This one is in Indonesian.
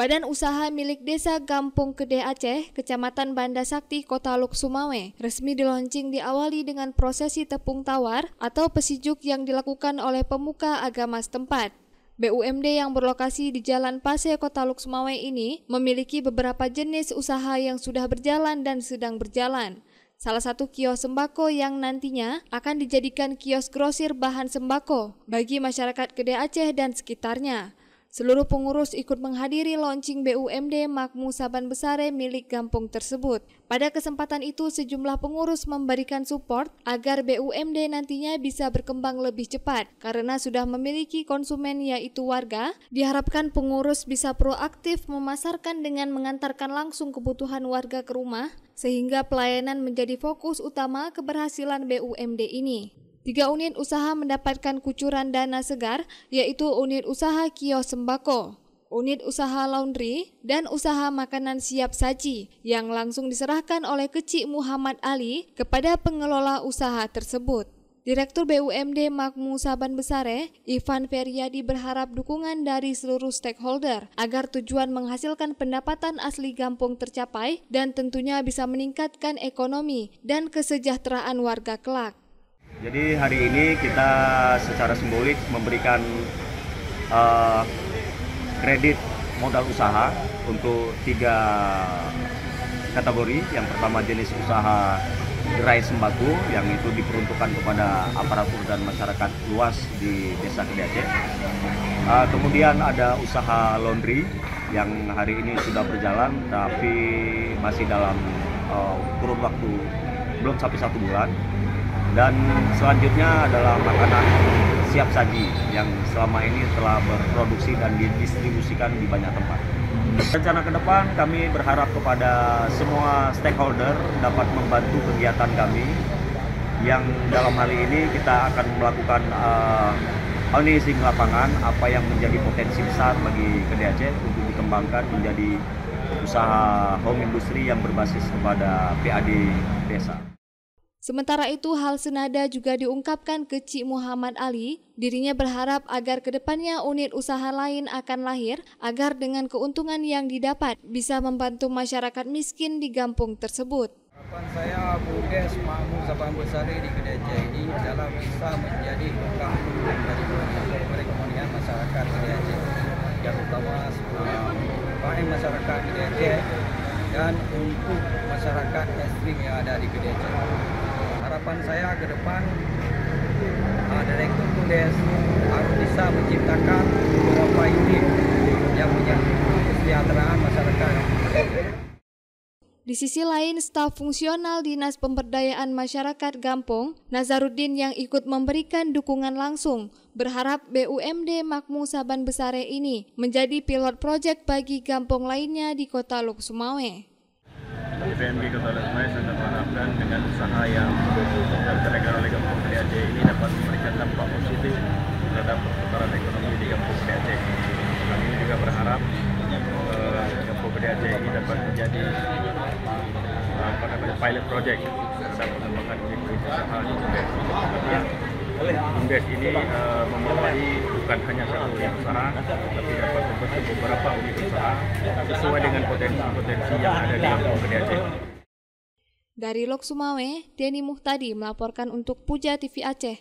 Badan usaha milik Desa Gampong Gede Aceh, Kecamatan Banda Sakti, Kota Luk Sumawe, resmi dilaunching diawali dengan prosesi tepung tawar atau pesijuk yang dilakukan oleh pemuka agama setempat. BUMD yang berlokasi di Jalan Pase, Kota Luk Sumawe ini memiliki beberapa jenis usaha yang sudah berjalan dan sedang berjalan. Salah satu kios sembako yang nantinya akan dijadikan kios grosir bahan sembako bagi masyarakat Gede Aceh dan sekitarnya. Seluruh pengurus ikut menghadiri launching BUMD Makmu Saban Besare milik Gampong tersebut. Pada kesempatan itu, sejumlah pengurus memberikan support agar BUMD nantinya bisa berkembang lebih cepat. Karena sudah memiliki konsumen yaitu warga, diharapkan pengurus bisa proaktif memasarkan dengan mengantarkan langsung kebutuhan warga ke rumah, sehingga pelayanan menjadi fokus utama keberhasilan BUMD ini. 3 unit usaha mendapatkan kucuran dana segar, yaitu unit usaha kios sembako, unit usaha laundry, dan usaha makanan siap saji yang langsung diserahkan oleh Kecik Muhammad Ali kepada pengelola usaha tersebut. Direktur BUMD Makmu Saban Besare, Ivan Feryadi berharap dukungan dari seluruh stakeholder agar tujuan menghasilkan pendapatan asli Gampong tercapai dan tentunya bisa meningkatkan ekonomi dan kesejahteraan warga kelak. Jadi hari ini kita secara simbolik memberikan kredit modal usaha untuk 3 kategori. Yang pertama jenis usaha gerai sembako yang itu diperuntukkan kepada aparatur dan masyarakat luas di Desa Gede Aceh. Kemudian ada usaha laundry yang hari ini sudah berjalan tapi masih dalam kurun waktu belum sampai 1 bulan. Dan selanjutnya adalah makanan siap saji yang selama ini telah berproduksi dan didistribusikan di banyak tempat. Rencana ke depan kami berharap kepada semua stakeholder dapat membantu kegiatan kami, yang dalam hal ini kita akan melakukan analysis lapangan apa yang menjadi potensi besar bagi Gede Aceh untuk dikembangkan menjadi usaha home industry yang berbasis kepada PAD desa. Sementara itu, hal senada juga diungkapkan Kecik Muhammad Ali. Dirinya berharap agar kedepannya unit usaha lain akan lahir agar dengan keuntungan yang didapat bisa membantu masyarakat miskin di Gampong tersebut. Harapan saya BUMD Makmu Saban Besare di Gede Aceh ini adalah bisa menjadi tukang dari perekonomian masyarakat Gede Aceh, yang utama bagi masyarakat Gede Aceh dan untuk masyarakat ekstrim yang ada di Gede Aceh. Harapan saya ke depan Direktur Tudes harus bisa menciptakan beberapa unit yang menjadi kesejahteraan masyarakat. Di sisi lain, staf fungsional Dinas Pemberdayaan Masyarakat Gampong, Nazaruddin yang ikut memberikan dukungan langsung, berharap BUMD Makmu Saban Besare ini menjadi pilot proyek bagi Gampong lainnya di Kota Luk Sumawe. BUMD Kota Luk Sumawe sudah mengharapkan dengan usaha yang dilaksanakan oleh Gampong Gede Aceh ini dapat memberikan dampak positif terhadap perputaran ekonomi di Gampong Gede Aceh. Kami juga berharap Gampong Gede Aceh ini dapat menjadi pilot project terhadap pengembangan unit usaha di BUMDes. BUMDes ini membawahi bukan hanya satu unit usaha, tapi dapat membentuk beberapa unit usaha sesuai dengan potensi-potensi yang ada di Gampong Gede Aceh. Dari Lok Sumawe, Denny Muhtadi melaporkan untuk Puja TV Aceh.